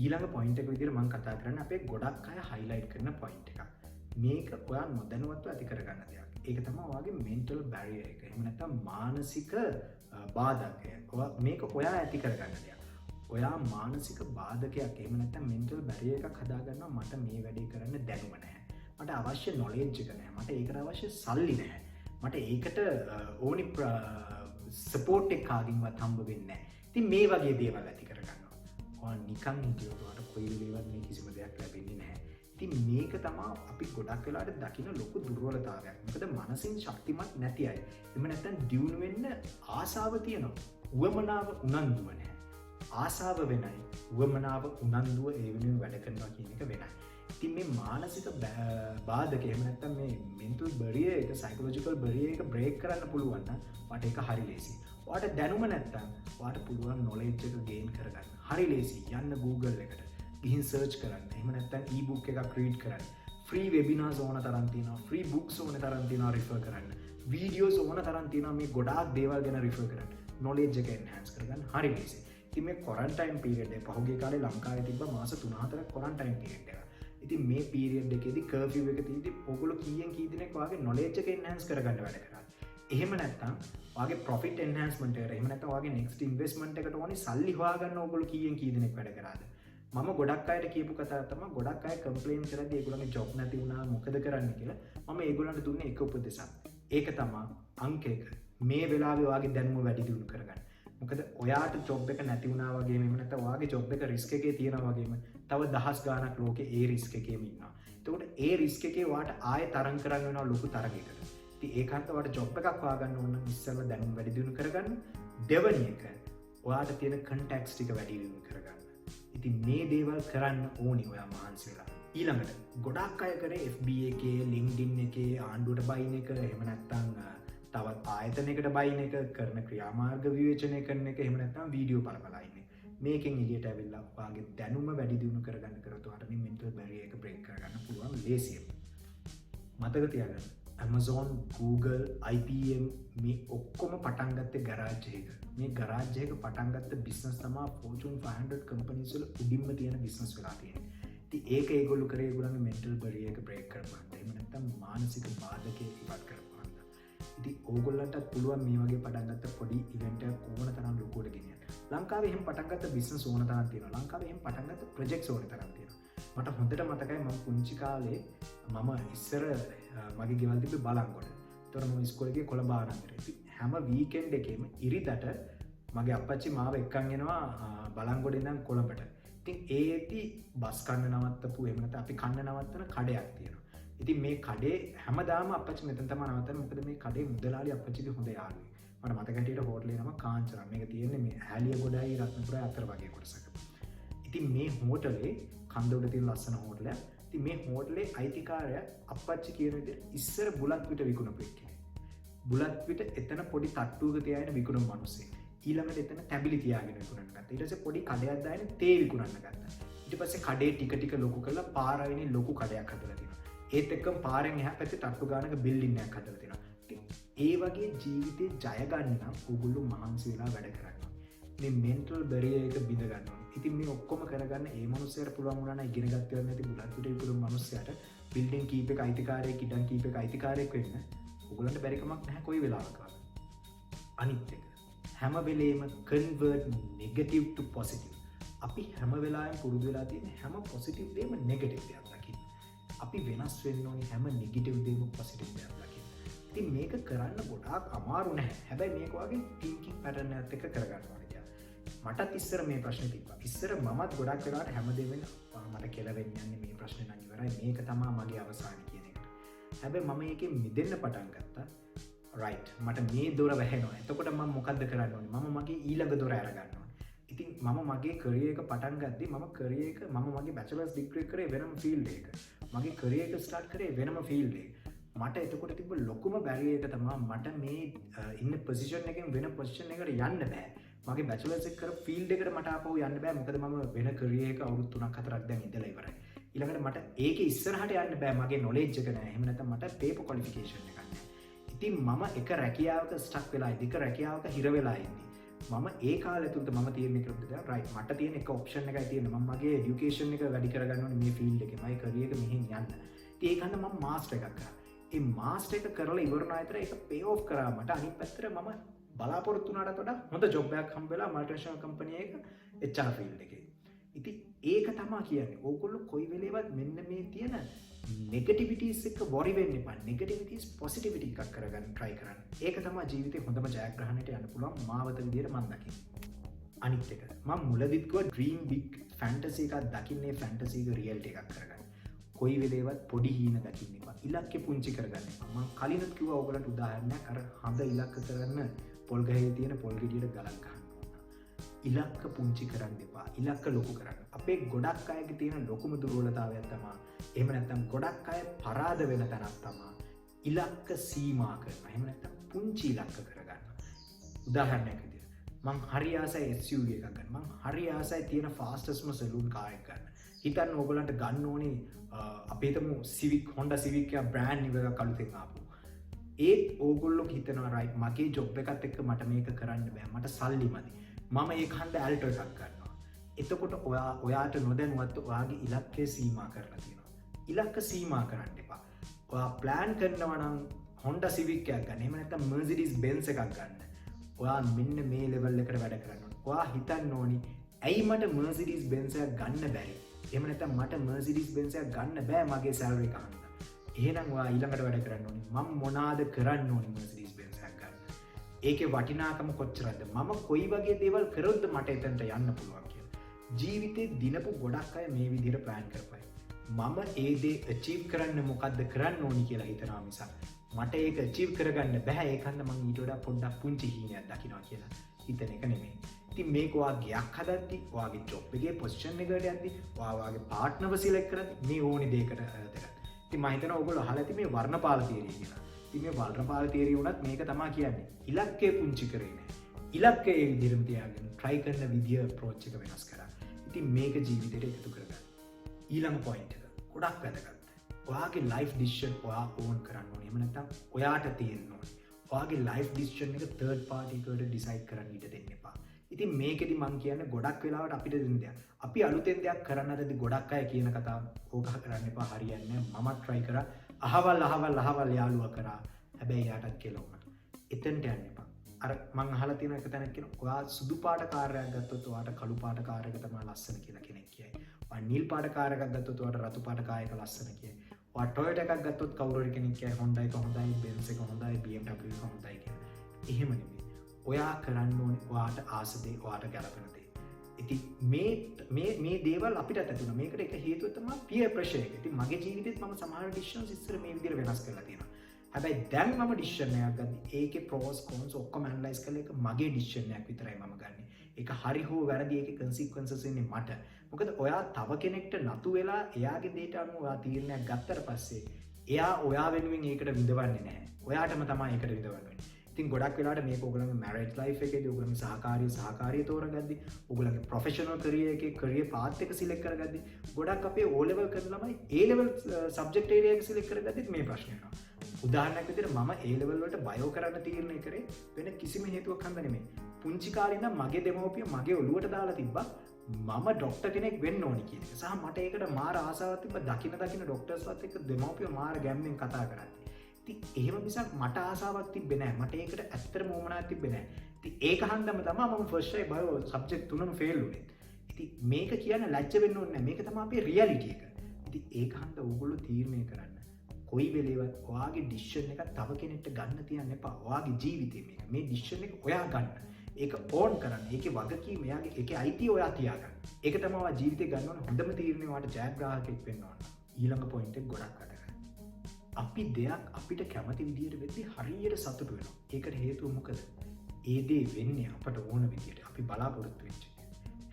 ඊළඟ පොයින්ට් එක විදිහට මම කතා කරන්නේ අපේ ගොඩක් අය highlight කරන පොයින්ට් එකක්. මේක ඔයා නොදැනුවත්ව ඇති කරගන්න දෙයක්. ඒක තමයි ඔයාගේ mental barrier එක. එහෙම නැත්නම් මානසික බාධකය. මේක ඔයා ඇති කරගන්න දෙයක්. ඔයා මානසික බාධකයක් එහෙම නැත්නම් mental barrier එකක් හදාගන්නවා මට මේ වැඩේ කරන්න දැනුම නැහැ. මට අවශ්‍ය knowledge එක නැහැ. මට ඒකට අවශ්‍ය සල්ලි නැහැ. මට ඒකට ඕනි support එක කාගෙන්වත් හම්බ වෙන්නේ නැහැ. ඉතින් මේ වගේ දේවල් ඇති කරගන්නවා. ඔයා නිකන් හිටියොත් ඔයාට කොයි වෙලේවත් මේ කිසිම දෙයක් ලැබෙන්නේ නැහැ. ඉතින් මේක තමයි අපි ගොඩක් වෙලාවට දකින ලොකු දුර්වලතාවයක්. මොකද මනසින් ශක්තිමත් නැති අය. එහෙම නැත්නම් දියුණු වෙන්න ආසාව තියෙනවා. උවමනාව උනන්දුව නැහැ. ආසාව වෙනයි. උවමනාව උනන්දුව ඒ වෙනුවෙන් වැඩ කරනවා කියන එක වෙනයි. ඉතින් මේ මානසික බාධක එහෙම නැත්නම් මේ mental barrier එක psychological barrier එක break කරන්න පුළුවන් නම් වට ඒක හරි ලේසියි. ඔයාට දැනුම නැත්නම් ඔයාට පුළුවන් knowledge එක gain කරගන්න. හරි ලේසියි. යන්න Google එකට. ගිහින් search කරන්න. එහෙම නැත්නම් e-book එකක් read කරන්න. free webinars ඕන තරම් තියෙනවා. free books ඕන තරම් තියෙනවා refer කරන්න. videos ඕන තරම් තියෙනවා මේ ගොඩාක් දේවල් ගැන refer කරන්න. knowledge එක enhance කරගන්න හරි ලේසියි. ඉතින් මේ quarantine period එක පහුගිය කාලේ ලංකාවේ තිබ්බ මාස 3-4ක් quarantine period එක. ඉතින් මේ period එකේදී curfew එක තියෙද්දි ඔයගොල්ලෝ කීයෙන් කී දිනක් වාගේ knowledge එක enhance කරගන්න වැඩ කරා. එහෙම නැත්නම් වාගේ profit enhancement එකට එහෙම නැත්නම් වාගේ next investment එකට ඕනි සල්ලි හොයාගන්න ඔයගොල්ලෝ කීයෙන් කී දිනක් වැඩ කරාද? මම ගොඩක් අයට කියපු කතාව තමයි ගොඩක් අය කම්ප්ලේන් කරද්දී ඒගොල්ලන්ගේ ජොබ් නැති වුණා මොකද කරන්න කියලා මම ඒගොල්ලන්ට දුන්නේ එක උපදෙසක්. ඒක තමයි අංක 1. මේ වෙලාවේ වාගේ දැනුම වැඩි දියුණු කරගන්න. මොකද ඔයාට ජොබ් එක නැති වුණා වගේම එහෙම නැත්නම් ඔයාගේ ජොබ් එක රිස්ක් එකේ තියෙනවා වගේම තව දහස් ගාණක් ලෝකේ ඒ රිස්ක් එකේම ඉන්නවා. එතකොට ඒ රිස්ක් එකේ ඔයාට ආයෙ තරඟ කරන්න වෙනවා ලොකු තරගයකට. ඉතින් ඒකට ඔයාට ජොබ් එකක් හොයාගන්න ඕන නම් ඉස්සෙල්ලා දැනුම වැඩි දියුණු කරගන්න. දෙවෙනි එක ඔයාට තියෙන කන්ටැක්ට්ස් ටික වැඩි දියුණු කරගන්න. ඉතින් මේ දේවල් කරන්න ඕනි ඔයා මහන්සි වෙලා. ඊළඟට ගොඩක් අය කරේ FB එකේ LinkedIn එකේ ආණ්ඩුවට බයින් එක එහෙම නැත්නම් තවත් ආයතනයකට බයින් එක කරන ක්‍රියාමාර්ග විවේචනය කරන එක එහෙම නැත්නම් වීඩියෝ බලලා ඉන්නේ. මේකෙන් එළියට ඇවිල්ලා ඔයාගේ දැනුම වැඩි දියුණු කරගන්න කරොත් ඔයාට මේ mental barrier එක break කරගන්න පුළුවන් ලේසියෙන්. මතක තියාගන්න Amazon, Google, IBM මේ ඔක්කොම පටන් ගත්තේ ගරාජ් එකක. මේ ගරාජ් එකක පටන් ගත්ත business තමයි Fortune 500 companies වල උඩින්ම තියෙන business වෙලා තියෙන්නේ. ඉතින් ඒක ඒගොල්ලෝ කරේ ඒගොල්ලන්ගේ mental barrier එක break කරපුවා. එහෙම නැත්නම් මානසික බාධකේ ඉවත් කරපුවා. ඉතින් ඕගොල්ලන්ටත් පුළුවන් මේ වගේ පටන් ගත්ත පොඩි ඉවෙන්ට් එකක් ඕන තරම් ලොකුවට ගෙනියන්න. ලංකාවේ එහෙම පටන් ගත්ත business ඕන තරම් තියෙනවා. ලංකාවේ එහෙම පටන් ගත්ත projects ඕන තරම් තියෙනවා. මට හොඳට මතකයි මම පුංචි කාලේ මම ඉස්සර මගේ ගෙවල් තිබ්බේ බලංගොඩ. ඒතර මම ඉස්කෝලේ ගියේ කොළඹ ආනන්දරේ. ඉතින් හැම වීකෙන්ඩ් එකේම ඉරිදට මගේ අප්පච්චි මාව එක්කන් එනවා බලංගොඩේ ඉඳන් කොළඹට. ඉතින් ඒටි බස් කන්න නවත්තපු එහෙම නැත්නම් අපි කන්න නවත්තන කඩයක් තියෙනවා. ඉතින් මේ කඩේ හැමදාම අප්පච්චි මෙතන තමයි නවත්තන්නේ. මොකද මේ කඩේ මුදලාලි අප්පච්චිගේ හොඳ යාළුවෙක්. මට මතක හිටියට හෝටලේ නම කාංචනා. මේක තියෙන්නේ මේ ඇලියගොඩයි රත්නපුරයි අතර වගේ කොටසක. ඉතින් මේ හෝටලේ කන්ද උඩ තියෙන ලස්සන හෝටලයක්. ඉතින් මේ හෝටලේ අයිතිකාරයා අප්පච්චි කියන විදිහට ඉස්සර බුලත් පිට විකුණපු කෙනෙක්. බුලත් පිට එතන පොඩි තට්ටුවක තියාගෙන විකුණන මිනිස්සෙක්. ඊළඟට එතන තැඹිලි තියාගෙන විකුණන්න ගත්තා. ඊට පස්සේ පොඩි කඩයක් දාගෙන තේ විකුණන්න ගත්තා. ඊට පස්සේ කඩේ ටික ටික ලොකු කරලා පාරයිනේ ලොකු කඩයක් හදලා තියෙනවා. ඒත් එක්කම පාරෙන් එහා පැත්තේ තට්ටු ගානක බිල්ඩින් එකක් හදලා තියෙනවා. ඉතින් ඒ වගේ ජීවිතේ ජය ගන්න නම් ඕගොල්ලෝ මහන්සි වෙලා වැඩ කරන්න. මේ mental barrier එක බිඳ ගන්න ඕනේ. ඉතින් මේ ඔක්කොම කරගන්න ඒ මනුස්සයාට පුළුවන් වුණා නම් ඉගෙන ගත්තේ නැති බුලත් පිට විකුණන මනුස්සයාට බිල්ඩින් කීපයක අයිතිකාරයෙක් ඉඩම් කීපයක අයිතිකාරයෙක් වෙන්න ඕගොල්ලන්ට බැරි කමක් නැහැ කොයි වෙලාවකවත්. අනිත් එක හැම වෙලේම convert negative to positive. අපි හැම වෙලාවෙම පුරුදු වෙලා තියෙන හැම positive දෙයක්ම negative දෙයක් දකින්න. අපි වෙනස් වෙන්න ඕනේ හැම negative දෙයක්ම positive දෙයක් දකින්න. ඉතින් මේක කරන්න ගොඩාක් අමාරු නැහැ. හැබැයි මේක වගේ thinking pattern එකත් එක්ක කරගන්න ඕනේ. මටත් ඉස්සර මේ ප්‍රශ්නේ තිබ්බා. ඉස්සර මමත් ගොඩක් වෙලාවට හැමදේම මට කෙලවෙන්න යන්නේ මේ ප්‍රශ්නේ නම් ඉවරයි. මේක තමයි මගේ අවසානය කියන එකට. හැබැයි මම ඒකෙන් මිදෙන්න පටන් ගත්තා. රයිට්. මට මේ දොර වැහෙනවා. එතකොට මම මොකද්ද කරන්න ඕනේ? මම මගේ ඊළඟ දොර අරගන්න ඕනේ. ඉතින් මම මගේ කරියර් එක පටන් ගද්දි මම මගේ බැචලර්ස් ඩිග්‍රී කරේ වෙනම ෆීල්ඩ් එකක. මගේ කරියර් එක ස්ටාර්ට් කරේ වෙනම ෆීල්ඩ් එකක. මට එතකොට තිබ්බ ලොකුම බැරියර් එක තමයි මට මේ ඉන්න පොසිෂන් එකෙන් වෙන පොසිෂන් එකකට යන්න බෑ. මගේ බැචලර්ස් එක කරපු ෆීල්ඩ් එකට මට ආපහු යන්න බෑ. මොකද මම වෙන කරියර් එක අවුරුදු 3-4ක් දැන් ඉඳලා ඉවරයි. ඊළඟට මට ඒකේ ඉස්සරහට යන්න බෑ. මගේ නොලෙජ් එක නෑ. එහෙම නැත්නම් මට පේපර් ක්වොලිෆිකේෂන් එකක් නෑ. ඉතින් මම එක රැකියාවක ස්ටක් වෙලා ඉඳි. එක රැකියාවක හිර වෙලා ඉන්නේ. මම ඒ කාලය තුලට මම තීරණය කරපු දේ රයිට් මට තියෙන එක ඔප්ෂන් එකයි තියෙන්නේ මම මගේ এডুকেෂන් එක වැඩි කරගන්න ඕනේ මේ ෆීල්ඩ් එකේ මගේ කරියර් එක මෙහෙන් යන්න. ඉතින් ඒකන්ද මම මාස්ටර් එකක් කරා. ඒ මාස්ටර් එක කරලා ඉවර වුණා විතර ඒක පේ ඔෆ් කරා මට අනිත් පැත්තට මම බලාපොරොත්තු වුණාට වඩා හොඳ ජොබ් එකක් හම්බෙලා මල්ටිනේෂනල් කම්පැනි එක HR ෆීල්ඩ් එකේ. ඉතින් ඒක තමයි කියන්නේ. ඕගොල්ලෝ කොයි වෙලේවත් මෙන්න මේ තියෙන නෙගටිවිටීස් එක වොරි වෙන්න එපා. නෙගටිවිටීස් පොසිටිවිටි එකක් කරගන්න try කරන්න. ඒක තමයි ජීවිතේ හොඳම ජයග්‍රහණයට යන්න පුළුවන් මාවත විදියට මම දකින්නේ. අනිත් එක මම මුලදිත් කිව්වා ඩ්‍රීම් බිග් ෆැන්ටසි එකක් දකින්නේ ෆැන්ටසි එක රියැලිටි එකක් කරගන්න. කොයි වෙලේවත් පොඩි හීන දකින්න එපා. ඉලක්කේ පුංචි කරගන්න එපා. මම කලිනුත් කිව්වා ඕගොල්ලන්ට උදාහරණයක් අර හඳ ඉලක්ක කරන්න පොල් ගහේ තියෙන පොල් ගෙඩියට ගලක් ගන්න. ඉලක්ක පුංචි කරන්න එපා. ඉලක්ක ලොකු කරන්න. අපේ ගොඩක් අයගේ තියෙන ලොකුම දුර්වලතාවයක් තමයි එහෙම නැත්නම් ගොඩක් අය පරාද වෙන තැනක් තමයි ඉලක්ක සීමා කරනවා. එහෙම නැත්නම් පුංචි ඉලක්ක කරගන්න. උදාහරණයක් විදිහට මං හරි ආසයි SUV එකක් ගන්න. මං හරි ආසයි තියෙන fastestම සලූන් කාර් එකක් ගන්න. හිතන්න ඕගොල්ලන්ට ගන්න ඕනේ අපි හිතමු Civic Honda Civic එක බ්‍රෑන්ඩ් නිව් එකක් අලුතෙන් ආපු. ඒත් ඕගොල්ලෝ හිතනවා රයිට් මගේ ජොබ් එකත් එක්ක මට මේක කරන්න බෑ. මට සල්ලි මදි. මම ඒ හන්ද ඇල්ටෝ එකක් ගන්නවා. එතකොට ඔයාට නොදැනුවත් ඔයාගේ ඉලක්කය සීමා කරලා තියෙනවා. ඉලක්ක සීමා කරන්න එපා. ඔයා ප්ලෑන් කරනවා නම් Honda Civic එකක් ගන්න. එහෙම නැත්නම් Mercedes Benz එකක් ගන්න. ඔයා මෙන්න මේ ලෙවල් එකට වැඩ කරන්න ඕනේ. ඔයා හිතන්න ඕනි ඇයි මට Mercedes Benz එකක් ගන්න බැරි? එහෙම නැත්නම් මට Mercedes Benz එකක් ගන්න බෑ මගේ සැලරි එක හන්ද. එහෙනම් ඔයා ඊළඟට වැඩ කරන්න ඕනි. මම මොනවාද කරන්න ඕනි Mercedes Benz එකක් ගන්න. ඒකේ වටිනාකම කොච්චරද? මම කොයි වගේ දේවල් කරොත්ද මට එතනට යන්න පුළුවන් කියලා. ජීවිතේ දිනපු ගොඩක් අය මේ විදිහට ප්ලෑන් කරපයි. මම ඒ දේ අචීව් කරන්න මොකද්ද කරන්න ඕනි කියලා හිතනවා මිසක් මට ඒක අචීව් කරගන්න බෑ ඒකන්ද මම ඊට වඩා පොඩ්ඩක් පුංචි හීනයක් දකින්නවා කියලා හිතන එක නෙමෙයි. ඉතින් මේක ඔයාගේ ගයක් හදද්දි, ඔයාගේ ජොබ් එකේ පොසිෂන් එකට යද්දි, ඔයාගේ පාර්ට්නර්ව සිලෙක්ට් කරද්දි මේ ඕනි දෙයකට දෙකක්. ඉතින් මම හිතනවා ඔයගොල්ලෝ අහලා ඇති මේ වර්ණපාල තියරිය කියලා. ඉතින් මේ වර්ණපාල තියරිය උනත් මේක තමයි කියන්නේ. ඉලක්කය පුංචි කරේ නෑ. ඉලක්කය ඒ විදිහටම තියාගෙන try කරන විදිය approach එක වෙනස් කරා. ඉතින් මේක ජීවිතේට එකතු කරගන්න. ඊළඟ පොයින්ට් එක ගොඩක් වැදගත්. ඔයාගේ ලයිෆ් ඩිසිෂන් ඔයා ඕන් කරන්න ඕනේ. එහෙම නැත්නම් ඔයාට තියෙන්න ඕනේ. ඔයාගේ ලයිෆ් ඩිසිෂන් එක තර්ඩ් පාර්ටි එකට ඩිසයිඩ් කරන්න ඉඩ දෙන්න එපා. ඉතින් මේකෙදි මම කියන්නේ ගොඩක් වෙලාවට අපිට දෙන්න දෙයක්. අපි අලුතෙන් දෙයක් කරන්න හදද්දි ගොඩක් අය කියන කතාව ඕක කරන්න එපා හරියන්නේ නැහැ. මමත් try කරා. අහවල් යාළුවා කරා. හැබැයි යාටත් කියලා වුණා. එතනට යන්න එපා. අර මං අහලා තියෙන එක තැනක් කියනවා ඔයා සුදු පාට කාර්යයක් ගත්තොත් ඔයාට කළු පාට කාර්යයක තමයි ලස්සන කියලා කෙනෙක් කියයි. ඔයා නිල් පාට කාර්යයක් ගත්තොත් ඔයාට රතු පාට කාර්යයක ලස්සන කියයි. ඔයා ටොයෝටා එකක් ගත්තොත් කවුරු හරි කෙනෙක් කියයි Honda එක හොඳයි, Benz එක හොඳයි, BMW එක හොඳයි කියලා. එහෙම නෙමෙයි. ඔයා කරන්න ඕනේ ඔයාට ආස දේ, ඔයාට ගැළපෙන දේ. ඉතින් මේ දේවල් අපිට ඇති වෙනවා. මේකට එක හේතුව තමයි peer pressure එක. ඉතින් මගේ ජීවිතේත් මම සමහර decisions ඉස්සර මේ විදිහට වෙනස් කරලා තියෙනවා. හැබැයි දැන් මම ඩිසිෂන් එකක් ගද්දි ඒකේ pros cons ඔක්කොම ඇනලයිස් කරලා ඒක මගේ ඩිසිෂන් එකක් විතරයි මම ගන්නෙ. ඒක හරි හෝ වැරදි ඒකේ consequences එන්නේ මට. මොකද ඔයා තව කෙනෙක්ට නතු වෙලා එයාගේ දේට අනුව ඔයා තීරණයක් ගත්තට පස්සේ එයා ඔයා වෙනුවෙන් ඒකට විඳවන්නේ නැහැ. ඔයාටම තමයි ඒකට විඳවන්නේ. ඉතින් ගොඩක් වෙලාවට මේක ඔයගොල්ලන්ගේ මැරේජ් ලයිෆ් එකේදී ඔයගොල්ලන්ගේ සහකාරිය තෝරගද්දි ඔයගොල්ලන්ගේ ප්‍රොෆෙෂනල් කැරියර් එකේ කැරියර් පාත් එක සිලෙක්ට් කරගද්දි ගොඩක් අපේ O level කරන ළමයි A level සබ්ජෙක්ට් ඒරියා එක සිලෙක්ට් කරගද්දිත් මේ ප්‍රශ්නේ එනවා. උදාහරණයක් විදිහට මම A level වලට බයෝ කරන්න තීරණය කරේ වෙන කිසිම හේතුවක් හන්ද නෙමෙයි. පුංචි කාලේ ඉඳන් මගේ දෙමව්පියෝ මගේ ඔළුවට දාලා තිබ්බා මම ඩොක්ටර් කෙනෙක් වෙන්න ඕනි කියන එක. සහ මට ඒකට මාර ආසාවක් තිබ්බා. දකින ඩොක්ටර්ස්වත් එක්ක දෙමව්පියෝ මාර ගැම්මෙන් කතා කරන්නේ. ඉතින් එහෙම මිසක් මට ආසාවක් තිබ්බේ නැහැ. මට ඒකට ඇත්තටම උවමනාවක් තිබ්බේ නැහැ. ඉතින් ඒක හන්දම තමයි මම ෆස්ට් ට්‍රයි බයෝ සබ්ජෙක්ට් තුනම ෆේල් වුනේ. ඉතින් මේක කියන්නේ ලැජ්ජ වෙන්න ඕනේ නැහැ. මේක තමයි අපේ රියැලිටි එක. ඉතින් ඒක හන්ද ඕගොල්ලෝ තීරණය කරන්න. කොයි වෙලේවත් ඔයාගේ ඩිසිෂන් එක තව කෙනෙක්ට ගන්න තියන්න එපා. ඔයාගේ ජීවිතේ මේක. මේ ඩිසිෂන් එක ඔයා ගන්න. ඒක ඕන් කරන්න. ඒකේ වගකීම එයාගේ ඒකේ අයිතිය ඔයා තියාගන්න. ඒක තමයි ඔයා ජීවිතේ ගන්න ඕන හොඳම තීරණය. ඔයාට ජයග්‍රාහකෙක් වෙන්න ඕන. ඊළඟ පොයින්ට් එක ගොඩක් වැදගත්. අපි දෙයක් අපිට කැමති විදිහට වෙද්දි හරියට සතුටු වෙනවා. ඒකට හේතුව මොකද? ඒ දේ වෙන්නේ අපට ඕන විදිහට. අපි බලාපොරොත්තු වෙච්ච දේ.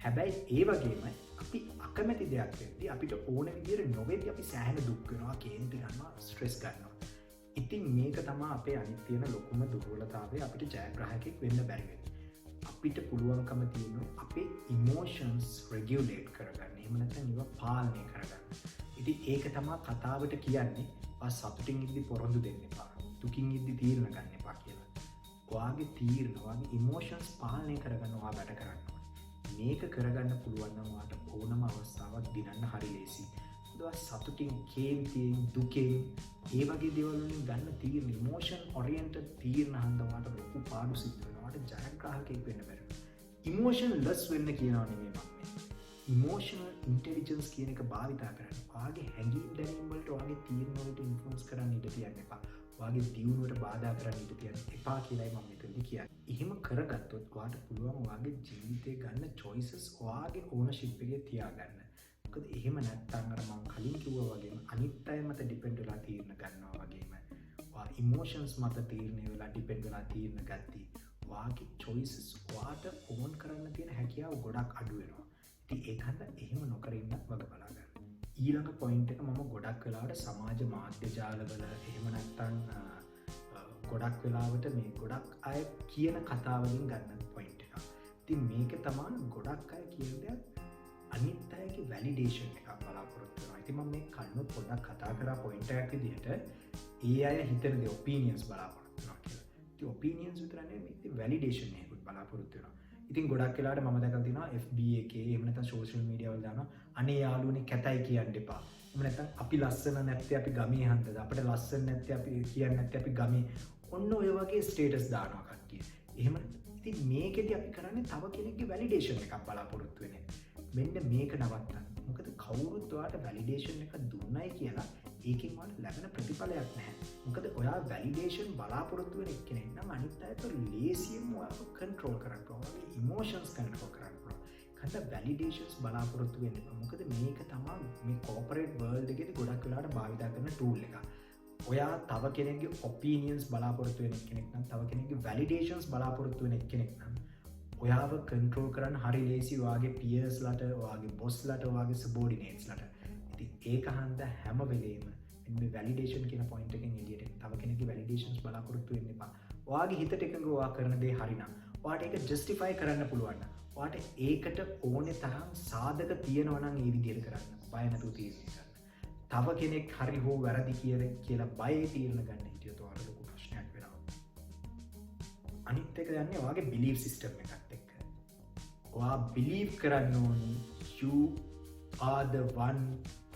හැබැයි ඒ වගේම අපි අකමැති දෙයක් වෙද්දි අපිට ඕන විදිහට නොවෙද්දි අපි සෑහෙන දුක් වෙනවා, කේන්ති ගන්නවා, ස්ට්‍රෙස් ගන්නවා. ඉතින් මේක තමයි අපේ අනිත් තියෙන ලොකුම දුර්වලතාවය. අපිට ජයග්‍රාහකෙක් වෙන්න බැරි වෙන්නේ. අපිට පුළුවන්කම තියෙනවා අපේ ඉමෝෂන්ස් රෙගියුලේට් කරගන්න. එහෙම නැත්නම් ඒවා පාලනය කරගන්න. ඉතින් ඒක තමයි කතාවට කියන්නේ සතුටින් ඉද්දි පොරොන්දු දෙන්න එපා. දුකින් ඉද්දි තීරණ ගන්න එපා කියලා. ඔයාගේ තීරණ වගේ ඉමෝෂන්ස් පාලනය කරගන්න ඔයා වැඩ කරන්න ඕනේ. මේක කරගන්න පුළුවන් නම් ඔයාට ඕනම අවස්ථාවක් දිනන්න හරි ලේසි. ඔයා සතුටින්, කේන්තියෙන්, දුකෙන් ඒ වගේ දේවල් වලින් ගන්න තීරණ ඉමෝෂන් ඔරියන්ටඩ් තීරණ හන්ද ඔයාට ලොකු පාඩු සිද්ධ වෙනවා. ඔයාට ජයග්‍රාහකයෙක් වෙන්න බැහැ. ඉමෝෂන් ලෙස් වෙන්න කියනවා නෙමෙයි මම. ඉමෝෂනල් ඉන්ටෙලිජන්ස් කියන එක භාවිතා කරන්න. ඔයාගේ හැඟීම් දැනීම් වලට ඔයාගේ තීරණ වලට ඉන්ෆ්ලුවන්ස් කරන්න ඉඩ තියන්න එපා. ඔයාගේ දියුණුවට බාධා කරන්න ඉඩ තියන්න එපා කියලායි මම මෙතනදී කියන්නේ. එහෙම කරගත්තොත් ඔයාට පුළුවන් ඔයාගේ ජීවිතේ ගන්න choices ඔයාගේ ownership එකේ තියාගන්න. මොකද එහෙම නැත්නම් අර මම කලින් කිව්වා වගේම අනිත් අය මත ඩිපෙන්ඩ් වෙලා තීරණ ගන්නවා වගේම ඔයා ඉමෝෂන්ස් මත තීරණ වෙලා ඩිපෙන්ඩ් වෙලා තීරණ ගත්තී. ඔයාගේ choices ඔයාට ඕන් කරන්න තියෙන හැකියාව ගොඩක් අඩු වෙනවා. ඉතින් ඒකත් එහෙම නොකර ඉන්න වග බලා ගන්න. ඊළඟ පොයින්ට් එක මම ගොඩක් වෙලාවට සමාජ මාධ්‍ය ජාලවල එහෙම නැත්නම් ගොඩක් වෙලාවට මේ ගොඩක් අය කියන කතා වලින් ගන්න පොයින්ට් එක. ඉතින් මේක තමයි ගොඩක් අය කියන්නේ අනිත් අයගේ වැලිඩේෂන් එකක් බලාපොරොත්තු වෙනවා. ඉතින් මම මේ කලින් පොඩ්ඩක් කතා කරා පොයින්ට් එකක් විදිහට ඒ අය හිතන දේ ඔපිනියන්ස් බලාපොරොත්තු වෙනවා කියලා. ඉතින් ඔපිනියන්ස් විතර නෙමෙයි මේ වැලිඩේෂන් එකකුත් බලාපොරොත්තු වෙනවා. ඉතින් ගොඩක් වෙලාවට මම දැකලා තියෙනවා FB එකේ එහෙම නැත්නම් සෝෂල් මීඩියා වල දානවා අනේ යාළුවනේ කැතයි කියන්න එපා. එහෙම නැත්නම් අපි ලස්සන නැත්තේ අපි ගමේ හන්දද අපිට ලස්සන නැත්තේ අපි කියන්නේ නැත්තේ අපි ගමේ ඔන්න ඔය වගේ ස්ටේටස් දානවා කට්ටිය. එහෙම ඉතින් මේකෙදි අපි කරන්නේ තව කෙනෙක්ගේ වැලිඩේෂන් එකක් බලාපොරොත්තු වෙන්නේ. මෙන්න මේක නවත්තන්න. මොකද කවුරුත් ඔයාට වැලිඩේෂන් එක දුන්නයි කියලා ඒකෙන් ඔයාලට ලැබෙන ප්‍රතිඵලයක් නැහැ. මොකද ඔයා වැලිඩේෂන් බලාපොරොත්තු වෙන කෙනෙක් නම් අනිත් අයට ලේසියෙන්ම ඔයාව කන්ට්‍රෝල් කරන්න පුළුවන්. ඔයාගේ ඉමෝෂන්ස් කන්ට්‍රෝල් කරන්න පුළුවන්. කන්ට වැලිඩේෂන්ස් බලාපොරොත්තු වෙන්න එපා. මොකද මේක තමයි මේ කෝපරේට් වර්ල්ඩ් එකේදී ගොඩක් වෙලාවට භාවිත කරන ටූල් එක. ඔයා තව කෙනෙක්ගේ ඔපිනියන්ස් බලාපොරොත්තු වෙන කෙනෙක් නම් තව කෙනෙක්ගේ වැලිඩේෂන්ස් බලාපොරොත්තු වෙන කෙනෙක් නම් ඔයාව කන්ට්‍රෝල් කරන්න හරි ලේසි ඔයාගේ පියර්ස්ලට, ඔයාගේ බොස්ලට, ඔයාගේ සබෝඩිනේට්ස්ලට. ඉතින් ඒක හන්ද හැම වෙලේම මේ වැලිඩේෂන් කියන පොයින්ට් එකෙන් එළියට තව කෙනෙක්ගේ වැලිඩේෂන්ස් බලාපොරොත්තු වෙන්න එපා. ඔයාගේ හිතට එකඟව ඔයා කරන දේ හරිනම් ඔයාට ඒක ජස්ටිෆයි කරන්න පුළුවන් නම් ඔයාට ඒකට ඕනේ තරම් සාධක තියෙනවා නම් ඒ විදිහට කරන්න. බය නැතුව තීරණය ගන්න. තව කෙනෙක් හරි හෝ වැරදි කියලා බයේ තීරණ ගන්න හිටියොත් ඔයාලට ලොකු ප්‍රශ්නයක් වෙනවා. අනිත් එක යන්නේ ඔයාගේ බිලීෆ් සිස්ටම් එකත් එක්ක. ඔයා බිලීව් කරන්න ඕනේ you are the one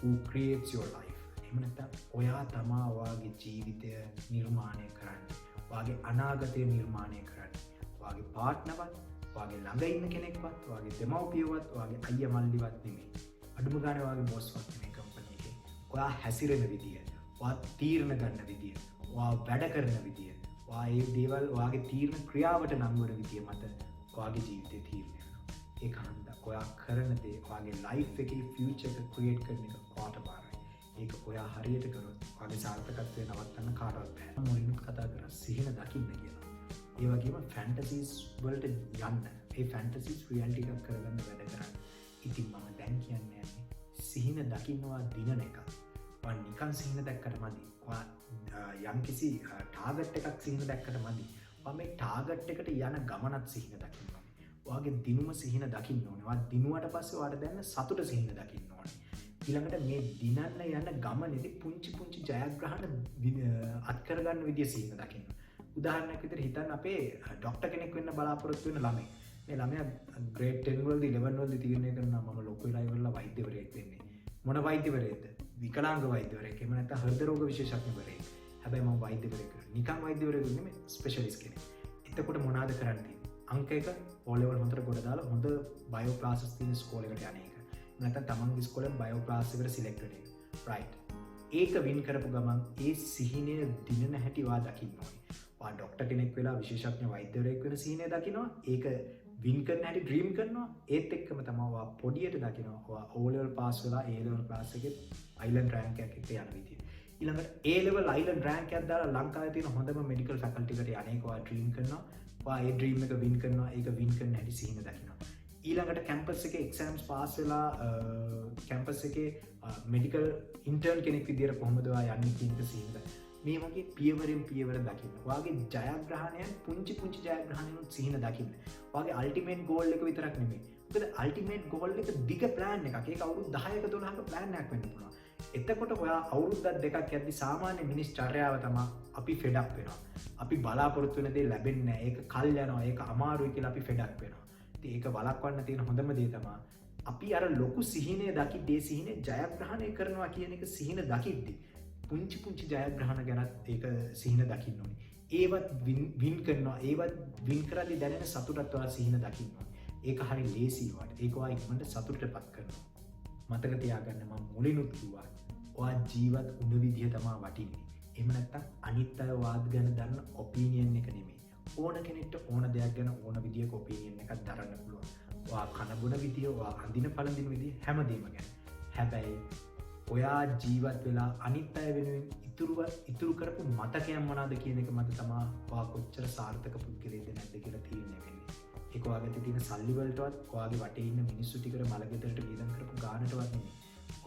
who creates your life. එහෙම නැත්නම් ඔයා තමා ඔයාගේ ජීවිතය නිර්මාණය කරන්නේ. ඔයාගේ අනාගතය නිර්මාණය කරන්නේ. ඔයාගේ පාර්ට්නර්වත්, ඔයාගේ ළඟ ඉන්න කෙනෙක්වත්, ඔයාගේ දෙමව්පියවත්, ඔයාගේ අයියා මල්ලිවත් නෙමෙයි. අඩුම ගානේ ඔයාගේ බොස්වත් නෙමෙයි කම්පැනි එකේ. ඔයා හැසිරෙන විදිය, ඔයා තීරණ ගන්න විදිය, ඔයා වැඩ කරන විදිය, ඔයා ඒ දේවල් ඔයාගේ තීරණ ක්‍රියාවට නම් වන විදිය මත ඔයාගේ ජීවිතේ තීරණය වෙනවා. ඒක හන්ද ඔයා කරන දේ ඔයාගේ ලයිෆ් එකේ ෆියුචර් එක ක්‍රියේට් කරන එක ඔයාට බාරයි. ඒක ඔයා හරියට කරොත් ඔයාගේ සාර්ථකත්වය නවත්තන්න කාටවත් බෑ. මුලින්ම කතා කරා සිහින දකින්න කියලා. ඒ වගේම ෆැන්ටසිස් වලට යන්න. ඒ ෆැන්ටසිස් රියැලිටි එකක් කරගන්න වැඩ කරන්න. ඉතින් මම දැන් කියන්නේ සිහින දකින්නවා දිනන එක. ඔයා නිකන් සිහින දැක්කට මදි. ඔයා යම්කිසි ටාගට් එකක් සිහින දැක්කට මදි. ඔයා මේ ටාගට් එකට යන ගමනත් සිහින දකින්න ඕනේ. ඔයාගේ දිනුම සිහින දකින්න ඕනේ. ඔයා දිනුවට පස්සේ ඔයාට දැනෙන සතුට සිහින දකින්න ඕනේ. ඊළඟට මේ දිනන්න යන ගමනේදී පුංචි පුංචි ජයග්‍රහණ අත්කරගන්න විදිය සිහින දකින්න. උදාහරණයක් විදිහට හිතන්න අපේ ડોක්ටර් කෙනෙක් වෙන්න බලාපොරොත්තු වෙන ළමයි. මේ ළමයා ග්‍රේඩ් 10 වලදී 11 වලදී තීරණය කරනවා මම ලොකු වෙලා ඉවරලා වෛද්‍යවරයෙක් වෙන්නේ. මොන වෛද්‍යවරයෙක්ද? විකලාංග වෛද්‍යවරයෙක්. එහෙම නැත්නම් හෘද රෝග විශේෂඥවරයෙක්. හැබැයි මම වෛද්‍යවරයෙක් වෙනවා. නිකන් වෛද්‍යවරයෙක් නෙමෙයි ස්පෙෂලිස්ට් කෙනෙක්. එතකොට මොනවාද කරන්න තියෙන්නේ? අංක 1 O level හොඳට ගොඩ දාලා හොඳ බයෝ ක්ලාසස් තියෙන ස්කෝලේකට යන එක. නැත්නම් තමන්ගේ ඉස්කෝලෙන් බයෝ ක්ලාස් එකට සිලෙක්ට් වෙන එක. රයිට්. ඒක වින් කරපු ගමන් ඒ සිහිනය දිනන හැටි වා දකින්න ඕනේ. වා ડોක්ටර් කෙනෙක් වෙලා විශේෂඥ වෛද්‍යවරයෙක් වෙන සිහිනය දකින්නවා. ඒක වින් කරන හැටි ඩ්‍රීම් කරනවා. ඒත් එක්කම තමයි වා පොඩියට දකින්නවා. වා O level පාස් වෙලා A level ක්ලාස් එකේ අයිලන්ඩ් රෑන්ක් එකක් එක්ක යන විදිය. ඊළඟට A level අයිලන්ඩ් රෑන්ක් එකක් දාලා ලංකාවේ තියෙන හොඳම මෙඩිකල් ෆැකල්ටි එකට යන්නේක වා ඩ්‍රීම් කරනවා. වා ඒ ඩ්‍රීම් එක වින් කරනවා. ඒක වින් කරන හැටි සිහින දකින්නවා. ඊළඟට කැම්පස් එකේ එක්සෑම්ස් පාස් වෙලා කැම්පස් එකේ මෙඩිකල් ඉන්ටර්න් කෙනෙක් විදියට කොහොමද ඔයා යන්නේ කියන එක සිහිනද. මේ වගේ පියවරෙන් පියවර දකින්න. ඔයාගේ ජයග්‍රහණයන් පුංචි පුංචි ජයග්‍රහණයන් සිහින දකින්න. ඔයාගේ අල්ටිමේට් ගෝල් එක විතරක් නෙමෙයි. මොකද අල්ටිමේට් ගෝල් එක දිග ප්ලෑන් එකක්. ඒක අවුරුදු 10ක 12ක ප්ලෑන් එකක් වෙන්න පුළුවන්. එතකොට ඔයා අවුරුද්දක් දෙකක් යද්දි සාමාන්‍ය මිනිස් චර්යාව තමා අපි ෆෙඩක් වෙනවා. අපි බලාපොරොත්තු වෙන දේ ලැබෙන්නේ නැහැ. ඒක කල් යනවා. ඒක අමාරුයි කියලා අපි ෆෙඩක් වෙනවා. ඉතින් ඒක වළක්වන්න තියෙන හොඳම දේ තමයි අපි අර ලොකු සිහිනය දකිද්දී සිහිනේ ජයග්‍රහණය කරනවා කියන එක සිහින දකිද්දී පුංචි පුංචි ජයග්‍රහණ ගැනත් ඒක සිහින දකින්න ඕනේ. ඒවත් වින් කරනවා. ඒවත් වින් කරද්දී දැනෙන සතුටත් ඔයා සිහින දකින්න ඕනේ. ඒක හරි ලේසි වට. ඒක ඔයා ඉක්මනට සතුටටපත් කරනවා. මතක තියාගන්න මම මුලිනුත් කිව්වා. ඔයා ජීවත් වුණ විදිහ තමයි වටින්නේ. එහෙම නැත්නම් අනිත් අය වාද ගැන දන්න ඔපිනියන් එක නෙමෙයි. ඕන කෙනෙක්ට ඕන දෙයක් ගැන ඕන විදිහක ඔපිනියන් එකක් දරන්න පුළුවන්. ඔයා කන බොන විදිය, ඔයා අඳින පළඳින විදිය හැමදේම ගැන. හැබැයි ඔයා ජීවත් වෙලා අනිත් අය වෙනුවෙන් ඉතුරු කරපු මතකයන් මොනවාද කියන එක මත තමයි ඔයා කොච්චර සාර්ථක පුද්ගලයෙක්ද නැද්ද කියලා තීරණය වෙන්නේ. ඒක ඔයාගේ තියෙන සල්ලි වලටවත්, ඔයාගේ වටේ ඉන්න මිනිස්සු ටිකට මලගෙදරට වියදම් කරපු ගානටවත් නෙමෙයි.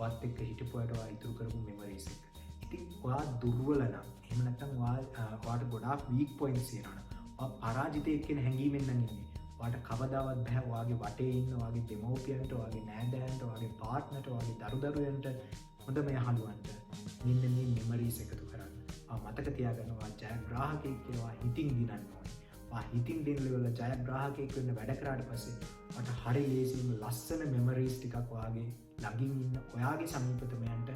ඔයත් එක්ක හිටපු අයට ඔයා ඉතුරු කරපු මෙමරිස් එක. ඉතින් ඔයා දුර්වල නම්, එහෙම නැත්නම් ඔයාට ගොඩාක් වීක් පොයින්ට්ස් තියෙනවා නම්, ඔයා පරාජිතයෙක් කියන හැඟීමෙන් නම් ඉන්නේ. ඔයාට කවදාවත් බෑ ඔයාගේ වටේ ඉන්න ඔයාගේ දෙමව්පියන්ට, ඔයාගේ නෑදෑයන්ට, ඔයාගේ පාර්ට්නර්ට, ඔයාගේ දරුදරුවන්ට, හොඳම යහළුවන්ට මෙන්න මේ මෙමරිස් එකතු කරන්න. මතක තියාගන්න ඔයා ජයග්‍රාහකයෙක් කියලා හිතින් දිනන්න ඕනේ. හිතින් දිනලවල ජයග්‍රාහකයෙක් වෙන්න වැඩ කරාට පස්සේ ඔයාට හරි ලේසියෙන්ම ලස්සන මෙමරිස් ටිකක් ඔයාගේ ළඟින් ඉන්න ඔයාගේ සමීපතමයන්ට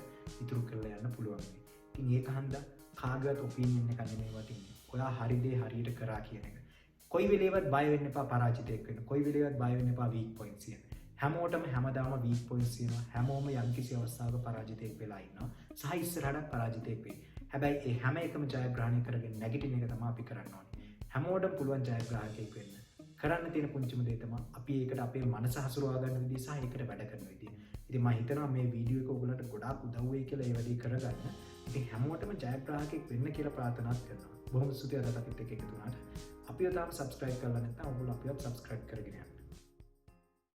ඉතුරු කරලා යන්න පුළුවන්. ඉතින් ඒක හන්දා කාගවත් ඔපිනියන් එකක් නෙමෙයි වටින්නේ. ඔයා හරි දේ හරියට කරා කියන එක. කොයි වෙලේවත් බය වෙන්න එපා පරාජිතයෙක් වෙන්න. කොයි වෙලේවත් බය වෙන්න එපා වීක් පොයින්ට්ස් තියෙන. හැමෝටම හැමදාම වීක් පොයින්ට්ස් තියෙනවා. හැමෝම යම්කිසි අවස්ථාවක පරාජිතයෙක් වෙලා ඉන්නවා. සහ ඉස්සරහට පරාජිතයෙක් වෙයි. හැබැයි ඒ හැම එකම ජයග්‍රහණය කරගෙන නැගිටින එක තමයි අපි කරන්න ඕනේ. හැමෝටම පුළුවන් ජයග්‍රාහකයෙක් වෙන්න. කරන්න තියෙන පුංචිම දේ තමයි අපි ඒකට අපේ මනස හසුරවා ගන්න විදිහ සහ ඒකට වැඩ කරන විදිහ. ඉතින් මම හිතනවා මේ වීඩියෝ එක ඔයගලන්ට ගොඩාක් උදව් වෙයි කියලා ඒ වැඩේ කරගන්න. ඉතින් හැමෝටම ජයග්‍රාහකයෙක් වෙන්න කියලා ප්‍රාර්ථනා කරනවා. බොහොම ස්තුතියි අදත් අපිත් එක්ක එකතු වුණාට. අපිව තාම subscribe කරලා නැත්නම් ඔයගොල්ලෝ අපිව subscribe කරගෙන යන්න.